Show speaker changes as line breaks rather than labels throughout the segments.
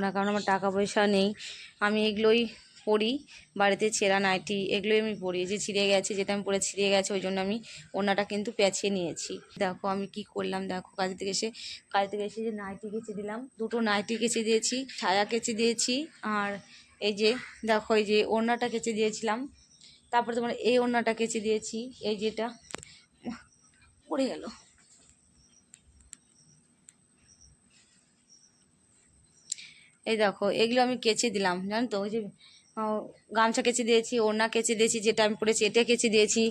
না, কারণ আমার টাকা পয়সা নেই। আমি এগুলোই পরি, বাড়িতে ছেঁড়া নাইটি এগুলোই আমি পরি। যে ছিঁড়ে গেছে, যেটা আমি পরে ছিঁড়ে গেছে, ওই জন্য আমি ওড়নাটা কিন্তু পেঁচিয়ে নিয়েছি। দেখো আমি কি করলাম, দেখো কাজ থেকে এসে যে নাইটি কেচে দিলাম, দুটো নাইটি কেচে দিয়েছি, ছায়া কেচে দিয়েছি। আর এই যে দেখো, এই যে ওড়নাটা কেচে দিয়েছিলাম, তারপরে তোমার এই ওড়নাটা কেচে দিয়েছি। এই যেটা পড়ে গেল, এই দেখো এগুলো আমি কেচে দিলাম, জানো তো। ওই যে গামছা কেচে দিয়েছি, ওড়না কেচে দিয়েছি, যেটা আমি পরেছি এটা কেচে দিয়েছি।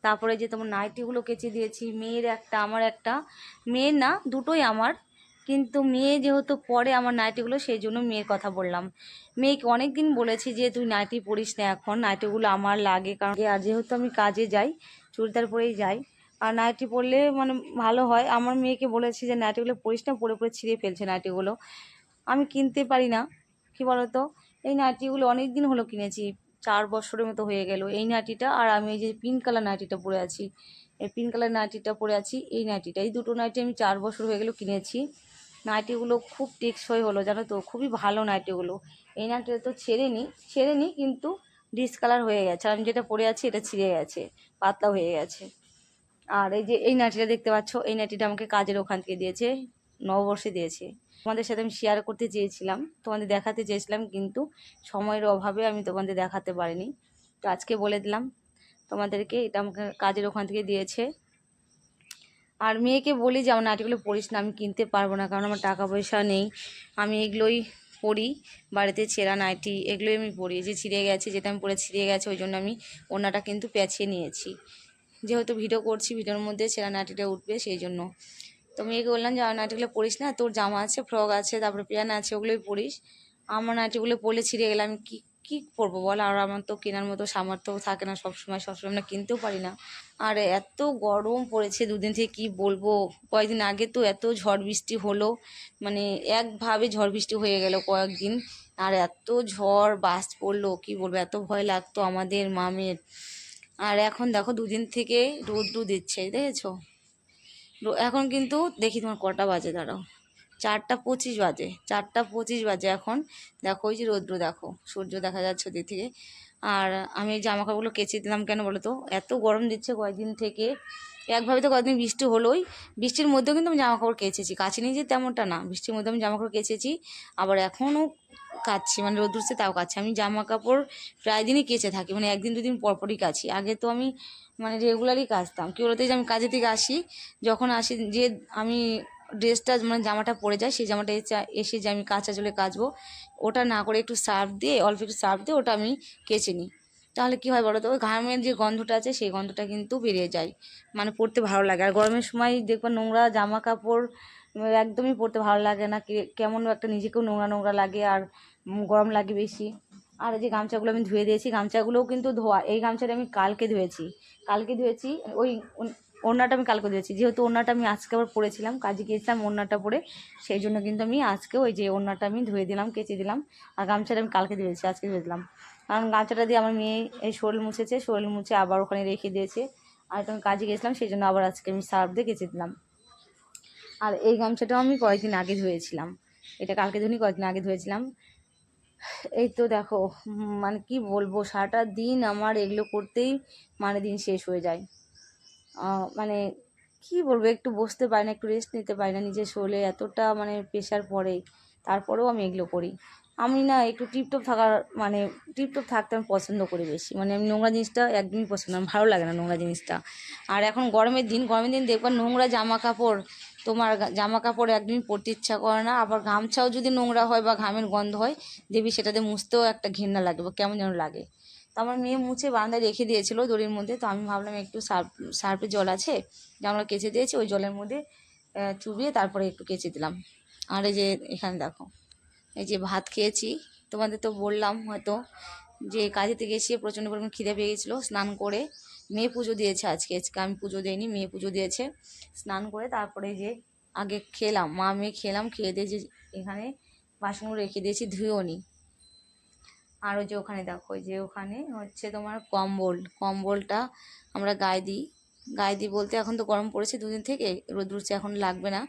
তারপরে যে তোমার নাইটিগুলো কেচে দিয়েছি, মেয়ের একটা আমার একটা, মেয়ের না দুটোই আমার, কিন্তু মেয়ে যেহেতু পরে আমার নাইটিগুলো, সেই জন্য মেয়ের কথা বললাম। মেয়েকে অনেক দিন বলেছি যে তুই নাইটি পরিস না, এখন নাইটিগুলো আমার লাগে, কারণ আর যেহেতু আমি কাজে যাই চুড়িদার পরেই যাই, আর নাইটি পরলে মানে ভালো হয়। আমার মেয়েকে বলেছি যে নাইটিগুলো পরিস না, পরে পরে ছিঁড়ে ফেলছে নাইটিগুলো, আমি কিনতে পারি না। কি বলতো, এই নাইটিগুলো অনেক দিন হলো কিনেছি, 4 বছরের মতো হয়ে গেল এই নাইটিটা। আর আমি এই যে পিঙ্ক কালার নাইটিটা পরে আছি, এই পিঙ্ক কালার নাইটিটা পরে আছি, এই নাইটিটা, এই দুটো নাইটি আমি 4 বছর হয়ে গেল কিনেছি। নাইটিগুলো খুব টেকসই হলো, জানো তো, খুবই ভালো নাইটিগুলো। এই নাইটিটা তো ছেড়েনি কিন্তু ডিসকালার হয়ে গেছে। আর আমি যেটা পরে আছি এটা ছিঁড়ে গেছে, পাতলা হয়ে গেছে। আর এই যে এই নাইটিটা দেখতে পাচ্ছ, এই নাইটিটা আমাকে কাজের ওখান থেকে দিয়েছে, নববর্ষে দিয়েছে। তোমাদের সাথে আমি শেয়ার করতে চেয়েছিলাম, তোমাদের দেখাতে চেয়েছিলাম, কিন্তু সময়ের অভাবে আমি তোমাদের দেখাতে পারিনি। তো আজকে বলে দিলাম তোমাদেরকে, এটা আমাকে কাজের ওখান থেকে দিয়েছে। আর মেয়েকে বলি যে আমার নাইটিগুলো পরিস না, আমি কিনতে পারবো না, কারণ আমার টাকা পয়সা নেই। আমি এগুলোই পরি, বাড়িতে ছেঁড়া নাইটি এগুলোই আমি পরি। যে ছিঁড়ে গেছে, যেটা আমি পরে ছিঁড়ে গেছে, ওই জন্য আমি ওড়নাটা কিন্তু পেঁচিয়ে নিয়েছি। যেহেতু ভিডিও করছি, ভিডিওর মধ্যে ছেঁড়া নাইটিটা উঠবে, সেই জন্য। তো মেয়েকে বললাম যে আমার নাইটিগুলো পরিস না, তোর জামা আছে, ফ্রক আছে, তারপরে প্যান্ট আছে, ওগুলোই পরিস। আমার নাইটিগুলো পরলে ছিঁড়ে গেলে আমি কি কি করবো বল। আর আমার তো কেনার মতো সামর্থ্য থাকে না, সবসময় আমরা কিনতেও পারি না। আর এত গরম পড়েছে দুদিন থেকে, কি বলবো। কয়েকদিন আগে তো এত ঝড় বৃষ্টি হলো, মানে একভাবে ঝড় বৃষ্টি হয়ে গেল কয়েকদিন। আর এত ঝড় বাজ পড়লো, কি বলবো, এত ভয় লাগতো আমাদের মামের। আর এখন দেখো দুদিন থেকে রোদ্রু দিচ্ছে, দেখেছো। এখন কিন্তু দেখি তোমার কটা বাজে, দাঁড়াও, 4টা 25 বাজে, 4টা 25 বাজে এখন। দেখো ওই যে রৌদ্র, দেখো সূর্য দেখা যাচ্ছে ওদিক থেকে। আর আমি এই জামা কাপড়গুলো কেচে দিলাম, কেন বলো তো, এত গরম দিচ্ছে কয়েকদিন থেকে। একভাবে তো কয়েকদিন বৃষ্টি হলোই, বৃষ্টির মধ্যেও কিন্তু আমি জামা কাপড় কেচেছি, কাচিনি যে তেমনটা না, বৃষ্টির মধ্যে আমি জামা কাপড় কেচেছি। আবার এখনও কাচ্ছি, মানে রোদ উঠছে তাও কাচ্ছি। আমি জামা কাপড় প্রায় দিনই কেচে থাকি, মানে একদিন দুদিন পরপরই কাচি। আগে তো আমি মানে রেগুলারই কাচতাম। কি বলতে, যে আমি কাজে থেকে আসি, যখন আসি যে আমি ড্রেসটা মানে জামাটা পরে যায়, সেই জামাটা এসে যে আমি কাঁচা জলে কাচবো, ওটা না করে একটু সার্ফ দিয়ে, অল্প একটু সার্ফ দিয়ে ওটা আমি কেচে নিই। তাহলে কী হয় বলো তো, ওই ঘামের যে গন্ধটা আছে সেই গন্ধটা কিন্তু বেরিয়ে যায়, মানে পরতে ভালো লাগে। আর গরমের সময় দেখবা নোংরা জামা কাপড় একদমই পরতে ভালো লাগে না, কেমন একটা নিজেকেও নোংরা নোংরা লাগে, আর গরম লাগে বেশি। আর এই যে গামছাগুলো আমি ধুয়ে দিয়েছি, গামছাগুলোও কিন্তু ধোয়া, এই গামছাটা আমি কালকে ধুয়েছি। ওই ওড়নাটা আমি কালকে ধুয়েছি, যেহেতু ওড়নাটা আমি আজকে আবার পরেছিলাম, কাজে গিয়েছিলাম ওড়নাটা পরে, সেই জন্য কিন্তু আমি আজকে ওই যে ওড়নাটা আমি ধুয়ে দিলাম, কেচে দিলাম। আর গামছাটা আমি কালকে ধুয়েছি, আজকে ধুয়ে দিলাম। কারণ গামছাটা দিয়ে আমার মেয়ে এই শরীর মুছেছে, শরীর মুছে আবার ওখানে রেখে দিয়েছে। আর তো আমি কাজে গেছিলাম, সেই জন্য আবার আজকে আমি সার্ফ দিয়ে কেচে দিলাম। আর এই গামছাটাও আমি কয়েকদিন আগে ধুয়েছিলাম, এটা কালকে ধুনি, কয়েকদিন আগে ধুয়েছিলাম। এই তো দেখো, মানে কি বলবো, সারাটা দিন আমার এগুলো করতেই মানে দিন শেষ হয়ে যায়। মানে কি বলবো, একটু বসতে পারি না, একটু রেস্ট নিতে পারি না, নিজের শরীরে এতটা মানে প্রেশার পড়ে, তারপরেও আমি এগুলো করি। আমি না একটু টিপটপ থাকার, মানে টিপটপ থাকতে আমি পছন্দ করি বেশি, মানে আমি নোংরা জিনিসটা একদমই পছন্দ, আমার ভালো লাগে না নোংরা জিনিসটা। আর এখন গরমের দিন দেখবার নোংরা জামা কাপড়, তোমার জামা কাপড় একদমই পরতে ইচ্ছা করে না। আবার গামছাও যদি নোংরা হয় বা ঘামের গন্ধ হয়, দেখবি সেটাতে মুছতেও একটা ঘেন্না লাগে বা কেমন যেন লাগে। তো আমার মেয়ে মুছে বারান্দায় রেখে দিয়েছিল দড়ির মধ্যে, তো আমি ভাবলাম একটু সার্ফের জল আছে, জামাটা কেচে দিয়েছি, ওই জলের মধ্যে চুবিয়ে তারপরে একটু কেচে দিলাম। আর এই যে এখানে দেখো, এই যে ভাত খেয়েছি, তোমাদের তো বললাম হয়তো, যে কাজে থেকে এসে প্রচণ্ড পরিমাণ খিদে পেয়ে গেছিলো। স্নান করে মেয়ে পুজো দিয়েছে, আজকে আমি পুজো দিইনি, মেয়ে পুজো দিয়েছে। স্নান করে তারপরে যে আগে খেলাম, মা মেয়ে খেলাম, খেয়ে দিয়ে যে এখানে বাসনগুলো রেখে দিয়েছি, ধুয়েও নি। আর ওই যে ওখানে দেখো, ওই যে ওখানে হচ্ছে তোমার কম্বলটা আমরা গায়ে দিই বলতে, এখন তো গরম পড়েছে দুদিন থেকে, রোদ উঠছে এখন লাগবে না,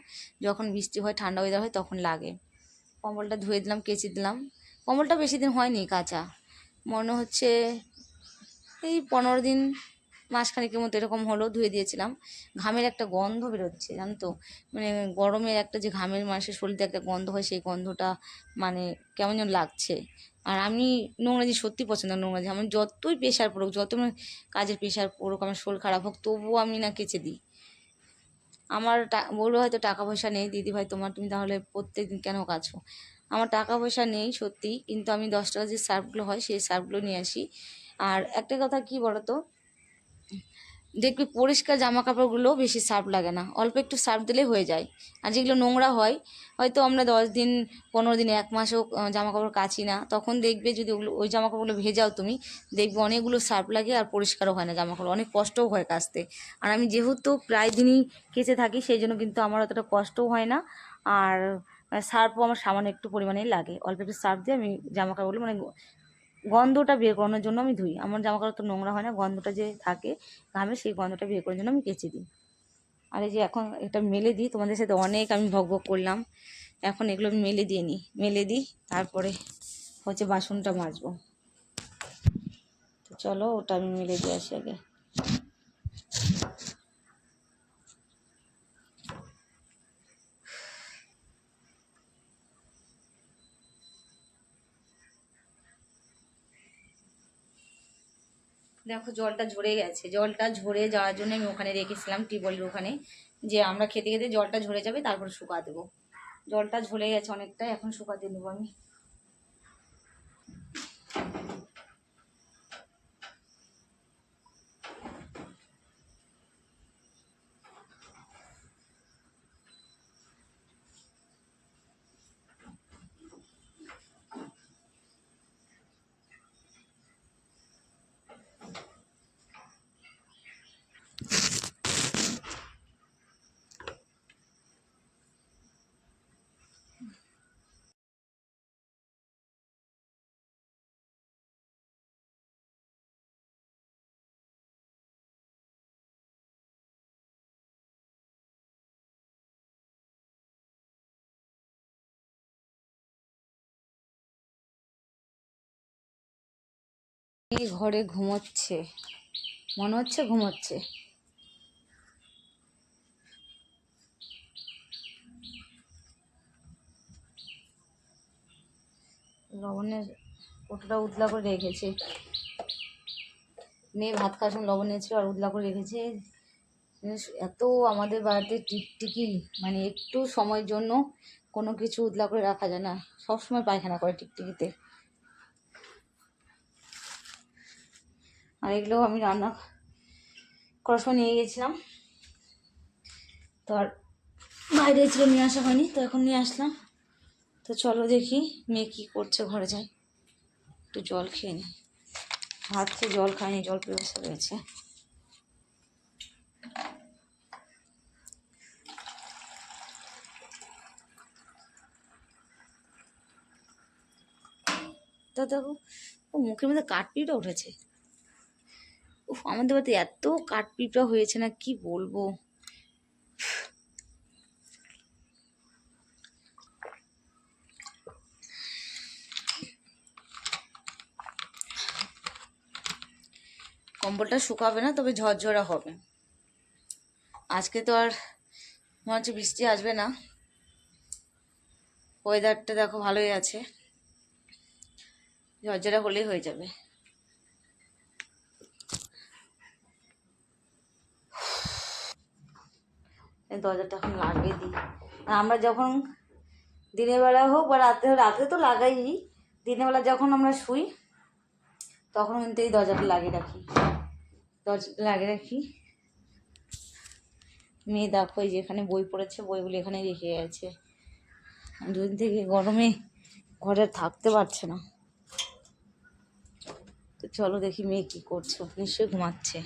যখন বৃষ্টি হয় ঠান্ডা ওয়েদার হয় তখন লাগে। কম্বলটা ধুয়ে দিলাম, কেচে দিলাম। কম্বলটা বেশি দিন হয়নি কাচা, মনে হচ্ছে এই 15 দিন মাসখানেকের মতো এরকম হলো, ধুয়ে দিয়েছিলাম। ঘামের একটা গন্ধ বেরোচ্ছে জানো তো, মানে গরমের একটা যে ঘামের মানুষের শরীরে একটা গন্ধ হয়, সেই গন্ধটা মানে কেমন যেন লাগছে। আর আমি নোংরা জিনিস সত্যি পছন্দ না, নোংরা জিনিস আমার যতই প্রেশার পড়ুক, যত কাজের প্রেশার পড়ুক, আমার শরীর খারাপ হোক, তবুও আমি না কেচে দিই। আমার বললো হয়তো টাকা পয়সা নেই দিদি ভাই তোমার, তুমি তাহলে প্রত্যেকদিন কেন কাছো? আমার টাকা পয়সা নেই সত্যি, কিন্তু আমি 10 টাকা যে সার্ফগুলো হয় সেই সার্ফগুলো নিয়ে আসি। আর একটা কথা কি বলো তো, দেখবি পরিষ্কার জামা কাপড়গুলো বেশি সার্ফ লাগে না, অল্প একটু সার্ফ দিলেই হয়ে যায়। আর যেগুলো নোংরা হয়, হয়তো আমরা 10 দিন 15 দিন 1 মাসও জামা কাপড় কাচি না, তখন দেখবে যদি ওই জামা কাপড়গুলো ভেজাও তুমি, দেখবে অনেকগুলো সার্ফ লাগে আর পরিষ্কারও হয় না জামা কাপড়, অনেক কষ্টও হয় কাচতে। আর আমি যেহেতু প্রায় দিনই কেচে থাকি, সেই জন্য কিন্তু আমার অতটা কষ্টও হয় না। আর সার্ফও আমার সামান্য একটু পরিমাণেই লাগে, অল্প একটু সার্ফ দিয়ে আমি জামা কাপড়গুলো মানে গন্ধটা বের করানোর জন্য আমি ধুই। আমার জামা কাপড় তো নোংরা হয় না, গন্ধটা যে থাকে ঘামে, সেই গন্ধটা বের করার জন্য আমি কেচে দিই। আর এই যে এখন এটা মেলে দিই, তোমাদের সাথে অনেক আমি ভগ করলাম, এখন এগুলো আমি মেলে দিয়ে নিই, মেলে দিই, তারপরে হচ্ছে বাসনটা মাজবো। তো চলো ওটা আমি মেলে দিয়ে আসি আগে। দেখো জলটা ঝরে গেছে, জলটা ঝরে যাওয়ার জন্য আমি ওখানে রেখেছিলাম টিউবওয়েলের ওখানে, যে আমরা খেতে খেতে জলটা ঝরে যাবে, তারপর শুকা দেবো। জলটা ঝরে গেছে অনেকটা, এখন শুকাতে দেবো আমি। এই ঘরে ঘুমোচ্ছে, মনে হচ্ছে ঘুমোচ্ছে। লবণের ওটা উতলা করে রেখেছে, মেয়ে ভাত খাওয়ার সময় লবণ নিয়েছিল আর উতলা করে রেখেছে। এত আমাদের বাড়িতে টিকটিকি, মানে একটু সময়ের জন্য কোনো কিছু উতলা করে রাখা যায় না, সবসময় পায়খানা করে টিকটিকিতে। আর এগুলো আমি রান্না করার সময় নিয়ে গেছিলাম, তো আর বাইরে ছিল, নিয়ে আসা হয়নি, তো এখন নিয়ে আসলাম। তো চলো দেখি মেয়ে কী করছে, ঘরে যাই, একটু জল খেয়ে নিই। ভাত খেয়ে জল খাইনি, জল পিপাসা রয়েছে। তো দেখো ও মুখের মধ্যে কাঠপিঁপড়া উঠেছে। উফ, আমাদের বাড়িতে এত কাঠপিঁপড়া হয়েছে না, কি বলবো। কম্বলটা শুকাবে না, তবে ঝরঝরা হবে। আজকে তো আর মনে হচ্ছে বৃষ্টি আসবে না, ওয়েদারটা দেখো ভালোই আছে, ঝরঝরা হলেই হয়ে যাবে। দরজাটা এখন লাগিয়ে দিই। আর আমরা যখন দিনের বেলা হোক বা রাতে, রাতে তো লাগাই, দিনের বেলা যখন আমরা শুই তখন কিন্তু এই দরজাটা লাগিয়ে রাখি, দরজাটা লাগিয়ে রাখি। মেয়ে দেখো এই যে এখানে বই পড়েছে, বইগুলো এখানে রেখে গেছে। দুদিন থেকে গরমে ঘরে থাকতে পারছে না। তো চলো দেখি মেয়ে কি করছে, নিশ্চয়ই ঘুমাচ্ছে।